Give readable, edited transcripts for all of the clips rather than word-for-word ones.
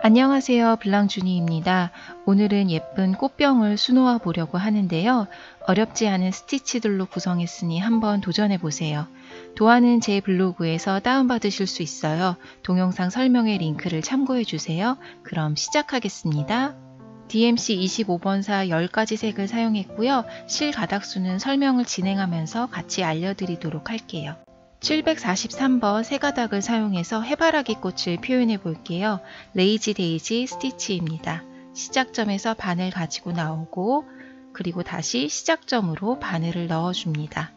안녕하세요. 블랑주니입니다. 오늘은 예쁜 꽃병을 수놓아 보려고 하는데요. 어렵지 않은 스티치들로 구성했으니 한번 도전해 보세요. 도안은 제 블로그에서 다운받으실 수 있어요. 동영상 설명의 링크를 참고해 주세요. 그럼 시작하겠습니다. DMC 25번사 10가지 색을 사용했고요. 실 가닥수는 설명을 진행하면서 같이 알려드리도록 할게요. 743번 세 가닥을 사용해서 해바라기 꽃을 표현해 볼게요. 레이지 데이지 스티치입니다. 시작점에서 바늘 가지고 나오고 그리고 다시 시작점으로 바늘을 넣어줍니다.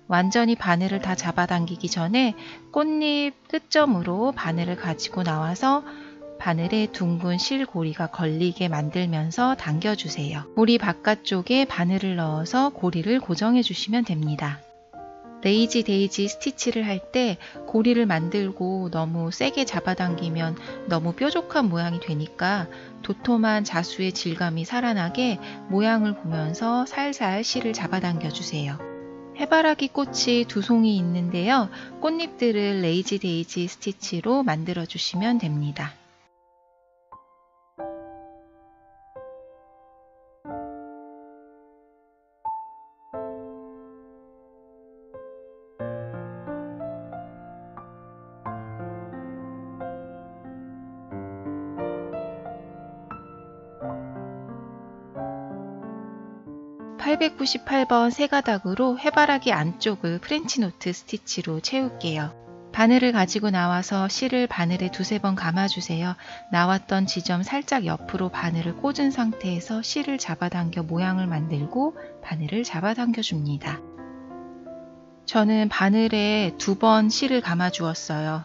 완전히 바늘을 다 잡아당기기 전에 꽃잎 끝점으로 바늘을 가지고 나와서 바늘에 둥근 실고리가 걸리게 만들면서 당겨주세요. 고리 바깥쪽에 바늘을 넣어서 고리를 고정해 주시면 됩니다. 레이지 데이지 스티치를 할 때 고리를 만들고 너무 세게 잡아당기면 너무 뾰족한 모양이 되니까 도톰한 자수의 질감이 살아나게 모양을 보면서 살살 실을 잡아당겨 주세요. 해바라기 꽃이 두 송이 있는데요. 꽃잎들을 레이지 데이지 스티치로 만들어 주시면 됩니다. (898번) 세 가닥으로 해바라기 안쪽을 프렌치노트 스티치로 채울게요. 바늘을 가지고 나와서 실을 바늘에 두세 번 감아주세요. 나왔던 지점 살짝 옆으로 바늘을 꽂은 상태에서 실을 잡아당겨 모양을 만들고 바늘을 잡아당겨 줍니다. 저는 바늘에 2번 실을 감아 주었어요.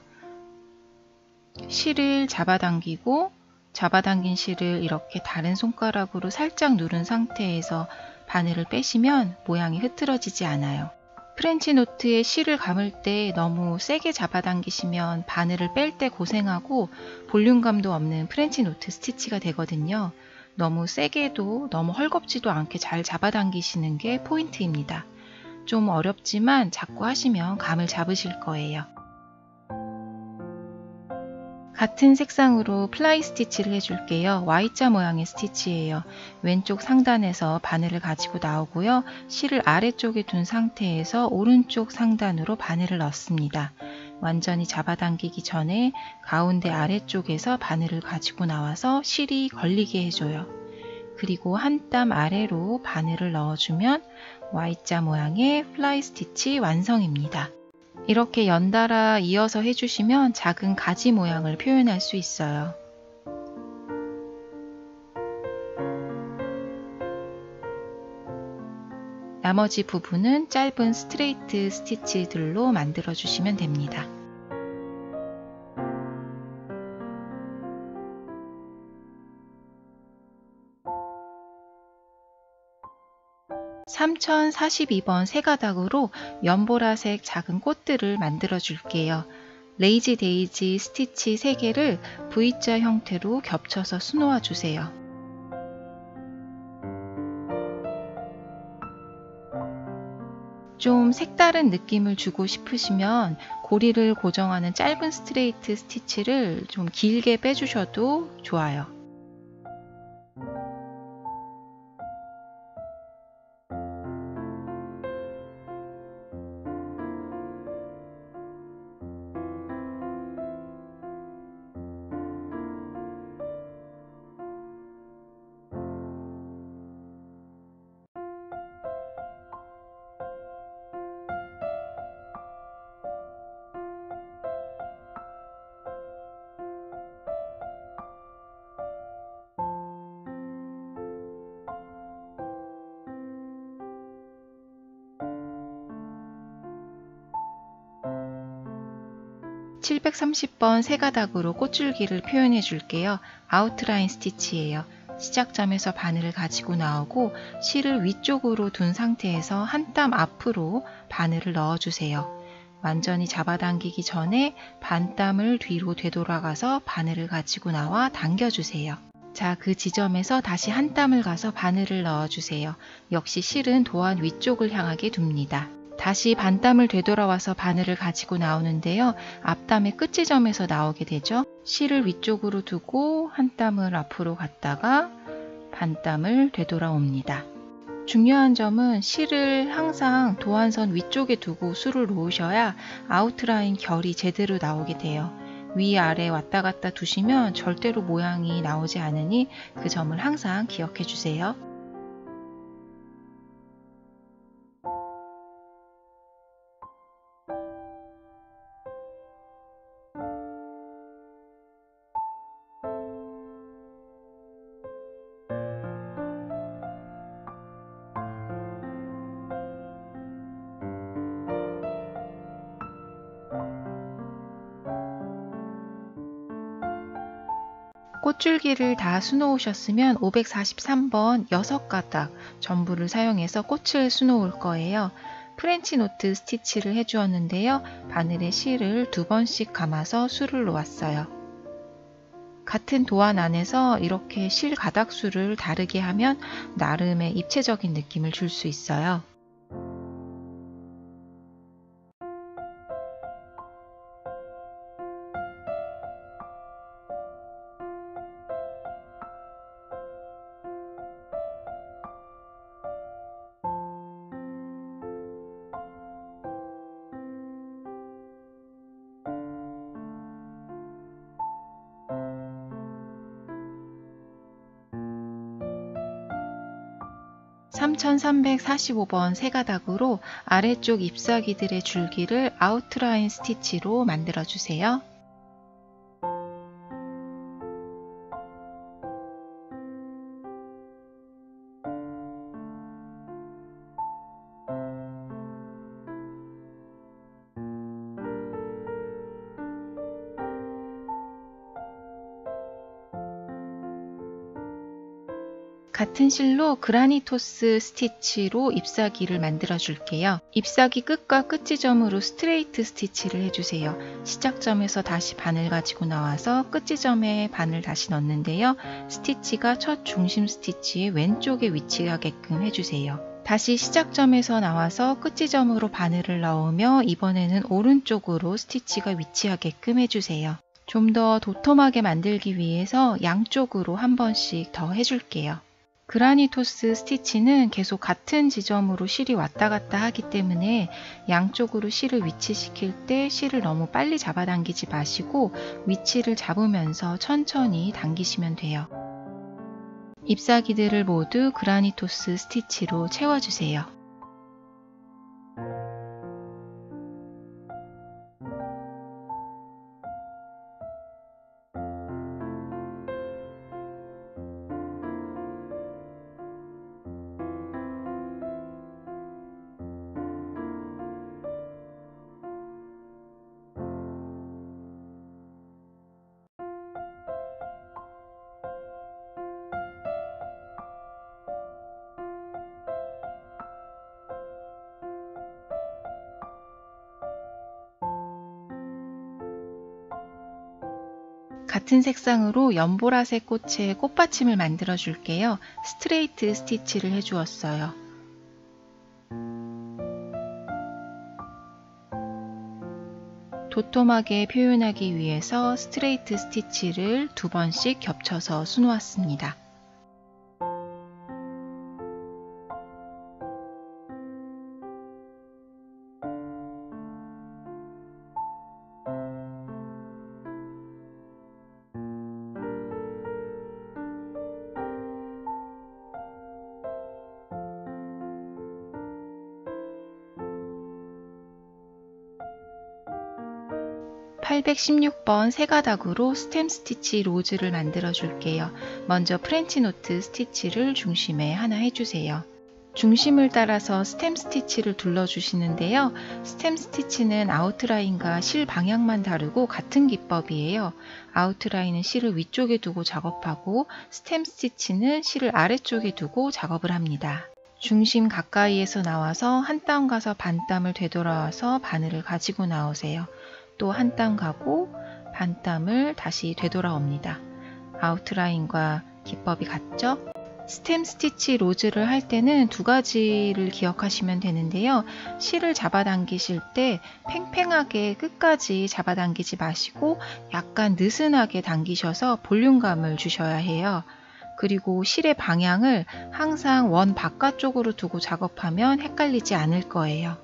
실을 잡아당기고 잡아당긴 실을 이렇게 다른 손가락으로 살짝 누른 상태에서 바늘을 빼시면 모양이 흐트러지지 않아요. 프렌치 노트에 실을 감을 때 너무 세게 잡아당기시면 바늘을 뺄 때 고생하고 볼륨감도 없는 프렌치 노트 스티치가 되거든요. 너무 세게도 너무 헐겁지도 않게 잘 잡아당기시는 게 포인트입니다. 좀 어렵지만 자꾸 하시면 감을 잡으실 거예요. 같은 색상으로 플라이 스티치를 해줄게요. Y자 모양의 스티치예요. 왼쪽 상단에서 바늘을 가지고 나오고요. 실을 아래쪽에 둔 상태에서 오른쪽 상단으로 바늘을 넣습니다. 완전히 잡아당기기 전에 가운데 아래쪽에서 바늘을 가지고 나와서 실이 걸리게 해줘요. 그리고 한 땀 아래로 바늘을 넣어주면 Y자 모양의 플라이 스티치 완성입니다. 이렇게 연달아 이어서 해주시면 작은 가지 모양을 표현할 수 있어요. 나머지 부분은 짧은 스트레이트 스티치들로 만들어 주시면 됩니다. (3042번) 세 가닥으로 연보라색 작은 꽃들을 만들어 줄게요. 레이지 데이지 스티치 3개를 V자 형태로 겹쳐서 수놓아 주세요. 좀 색다른 느낌을 주고 싶으시면 고리를 고정하는 짧은 스트레이트 스티치를 좀 길게 빼주셔도 좋아요. (730번) 세 가닥으로 꽃줄기를 표현해 줄게요. 아웃라인 스티치예요. 시작점에서 바늘을 가지고 나오고 실을 위쪽으로 둔 상태에서 한 땀 앞으로 바늘을 넣어주세요. 완전히 잡아당기기 전에 반 땀을 뒤로 되돌아가서 바늘을 가지고 나와 당겨주세요. 자, 그 지점에서 다시 한 땀을 가서 바늘을 넣어주세요. 역시 실은 도안 위쪽을 향하게 둡니다. 다시 반땀을 되돌아와서 바늘을 가지고 나오는데요. 앞땀의 끝지점에서 나오게 되죠. 실을 위쪽으로 두고 한 땀을 앞으로 갔다가 반땀을 되돌아옵니다. 중요한 점은 실을 항상 도안선 위쪽에 두고 술을 놓으셔야 아웃라인 결이 제대로 나오게 돼요. 위아래 왔다 갔다 두시면 절대로 모양이 나오지 않으니 그 점을 항상 기억해 주세요. 꽃줄기를 다 수놓으셨으면 543번 6가닥 전부를 사용해서 꽃을 수놓을 거예요. 프렌치 노트 스티치를 해주었는데요. 바늘에 실을 2번씩 감아서 술을 놓았어요. 같은 도안 안에서 이렇게 실 가닥수를 다르게 하면 나름의 입체적인 느낌을 줄 수 있어요. (3345번) 세 가닥으로 아래쪽 잎사귀들의 줄기를 아웃라인 스티치로 만들어 주세요. 같은 실로 그라니토스 스티치로 잎사귀를 만들어 줄게요. 잎사귀 끝과 끝지점으로 스트레이트 스티치를 해주세요. 시작점에서 다시 바늘 가지고 나와서 끝지점에 바늘 다시 넣는데요. 스티치가 첫 중심 스티치의 왼쪽에 위치하게끔 해주세요. 다시 시작점에서 나와서 끝지점으로 바늘을 넣으며 이번에는 오른쪽으로 스티치가 위치하게끔 해주세요. 좀 더 도톰하게 만들기 위해서 양쪽으로 한 번씩 더 해줄게요. 그라니토스 스티치는 계속 같은 지점으로 실이 왔다 갔다 하기 때문에 양쪽으로 실을 위치시킬 때 실을 너무 빨리 잡아당기지 마시고 위치를 잡으면서 천천히 당기시면 돼요. 잎사귀들을 모두 그라니토스 스티치로 채워주세요. 같은 색상으로 연보라색 꽃의 꽃받침을 만들어 줄게요. 스트레이트 스티치를 해주었어요. 도톰하게 표현하기 위해서 스트레이트 스티치를 2번씩 겹쳐서 수놓았습니다. (816번) 세 가닥으로 스템 스티치 로즈를 만들어 줄게요. 먼저 프렌치 노트 스티치를 중심에 하나 해주세요. 중심을 따라서 스템 스티치를 둘러 주시는데요. 스템 스티치는 아웃라인과 실 방향만 다르고 같은 기법이에요. 아웃라인은 실을 위쪽에 두고 작업하고 스템 스티치는 실을 아래쪽에 두고 작업을 합니다. 중심 가까이에서 나와서 한 땀 가서 반 땀을 되돌아와서 바늘을 가지고 나오세요. 또 한 땀 가고 반 땀을 다시 되돌아옵니다. 아웃라인과 기법이 같죠? 스템 스티치 로즈를 할 때는 두 가지를 기억하시면 되는데요. 실을 잡아당기실 때 팽팽하게 끝까지 잡아당기지 마시고 약간 느슨하게 당기셔서 볼륨감을 주셔야 해요. 그리고 실의 방향을 항상 원 바깥쪽으로 두고 작업하면 헷갈리지 않을 거예요.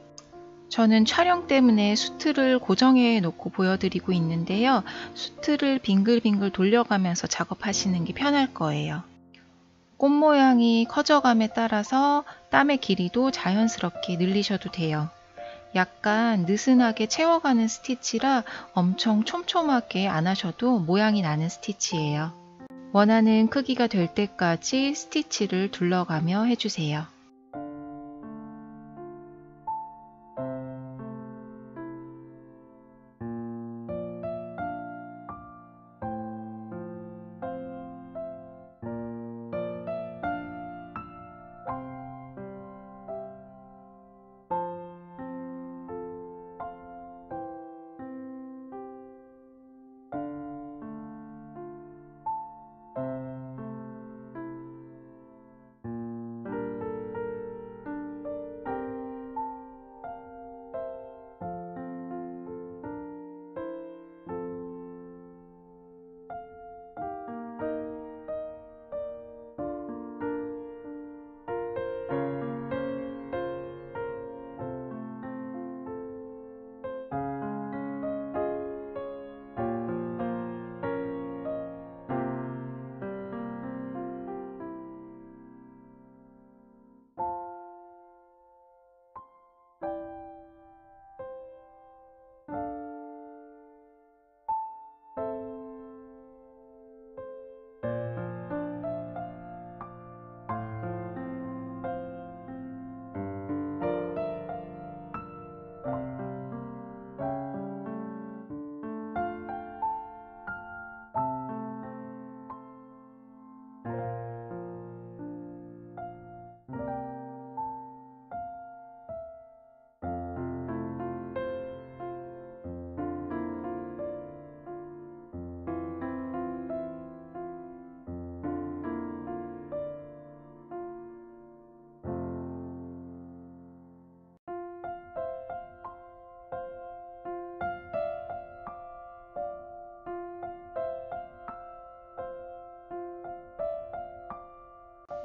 저는 촬영 때문에 수트를 고정해 놓고 보여드리고 있는데요. 수트를 빙글빙글 돌려가면서 작업하시는 게 편할 거예요. 꽃 모양이 커져감에 따라서 땀의 길이도 자연스럽게 늘리셔도 돼요. 약간 느슨하게 채워가는 스티치라 엄청 촘촘하게 안 하셔도 모양이 나는 스티치예요. 원하는 크기가 될 때까지 스티치를 둘러가며 해주세요.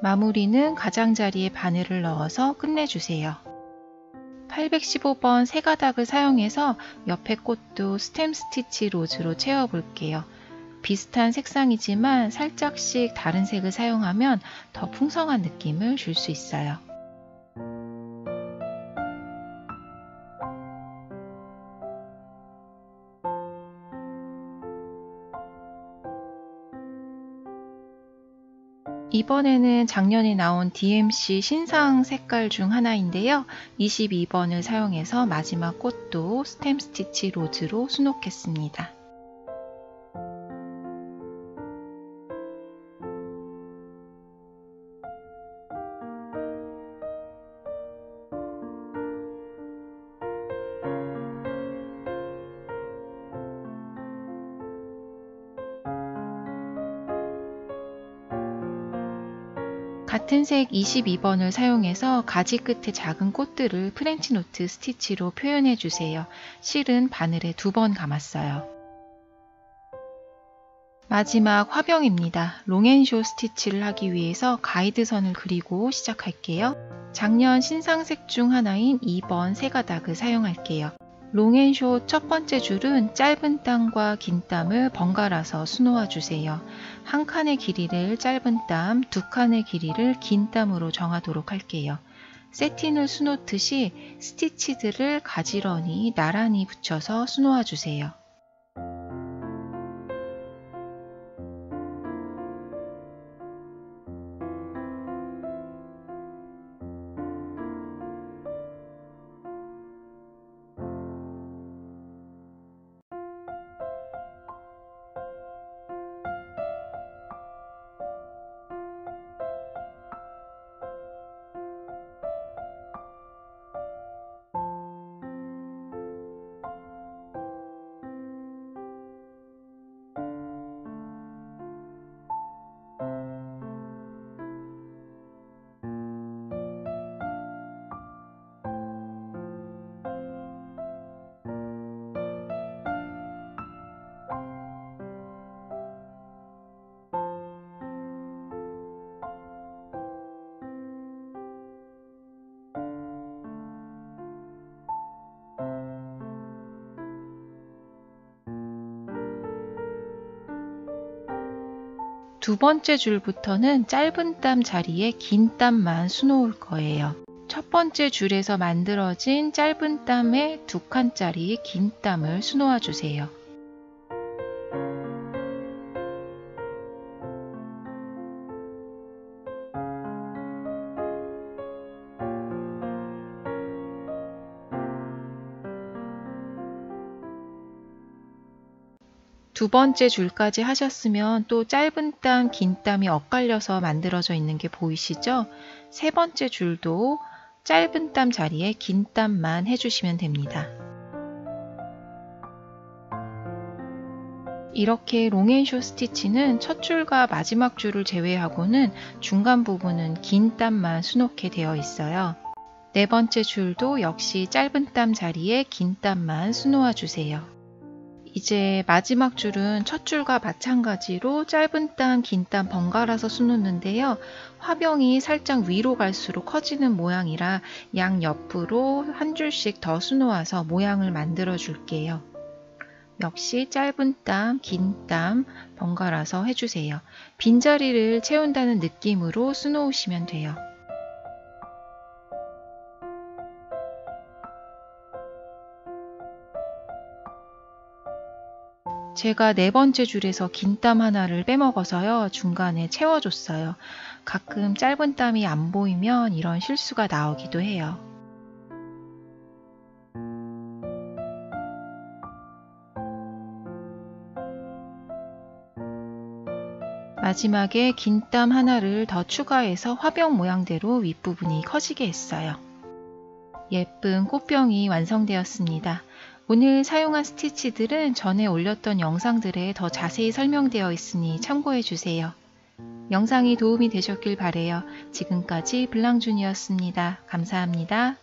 마무리는 가장자리에 바늘을 넣어서 끝내주세요. 815번 세 가닥을 사용해서 옆에 꽃도 스템 스티치 로즈로 채워볼게요. 비슷한 색상이지만 살짝씩 다른 색을 사용하면 더 풍성한 느낌을 줄 수 있어요. 이번에는 작년에 나온 DMC 신상 색깔 중 하나인데요. 22번을 사용해서 마지막 꽃도 스템 스티치 로즈로 수놓겠습니다. 같은 색 22번을 사용해서 가지 끝에 작은 꽃들을 프렌치 노트 스티치로 표현해 주세요. 실은 바늘에 2번 감았어요. 마지막 화병입니다. 롱앤쇼 스티치를 하기 위해서 가이드선을 그리고 시작할게요. 작년 신상색 중 하나인 2번 세 가닥을 사용할게요. 롱앤쇼 첫 번째 줄은 짧은 땀과 긴 땀을 번갈아서 수놓아 주세요. 한 칸의 길이를 짧은 땀, 두 칸의 길이를 긴 땀으로 정하도록 할게요. 세틴을 수놓듯이 스티치들을 가지런히 나란히 붙여서 수놓아 주세요. 두 번째 줄부터는 짧은 땀 자리에 긴 땀만 수놓을 거예요. 첫 번째 줄에서 만들어진 짧은 땀에 2칸짜리 긴 땀을 수놓아 주세요. 두 번째 줄까지 하셨으면 또 짧은 땀, 긴 땀이 엇갈려서 만들어져 있는 게 보이시죠? 세 번째 줄도 짧은 땀 자리에 긴 땀만 해주시면 됩니다. 이렇게 롱앤쇼 스티치는 첫 줄과 마지막 줄을 제외하고는 중간 부분은 긴 땀만 수놓게 되어 있어요. 네 번째 줄도 역시 짧은 땀 자리에 긴 땀만 수놓아 주세요. 이제 마지막 줄은 첫 줄과 마찬가지로 짧은 땀, 긴 땀 번갈아서 수놓는데요. 화병이 살짝 위로 갈수록 커지는 모양이라 양 옆으로 한 줄씩 더 수놓아서 모양을 만들어 줄게요. 역시 짧은 땀, 긴 땀 번갈아서 해주세요. 빈자리를 채운다는 느낌으로 수놓으시면 돼요. 제가 네 번째 줄에서 긴 땀 하나를 빼먹어서요. 중간에 채워줬어요. 가끔 짧은 땀이 안 보이면 이런 실수가 나오기도 해요. 마지막에 긴 땀 하나를 더 추가해서 화병 모양대로 윗부분이 커지게 했어요. 예쁜 꽃병이 완성되었습니다. 오늘 사용한 스티치들은 전에 올렸던 영상들에 더 자세히 설명되어 있으니 참고해 주세요. 영상이 도움이 되셨길 바라요. 지금까지 블랑준이었습니다. 감사합니다.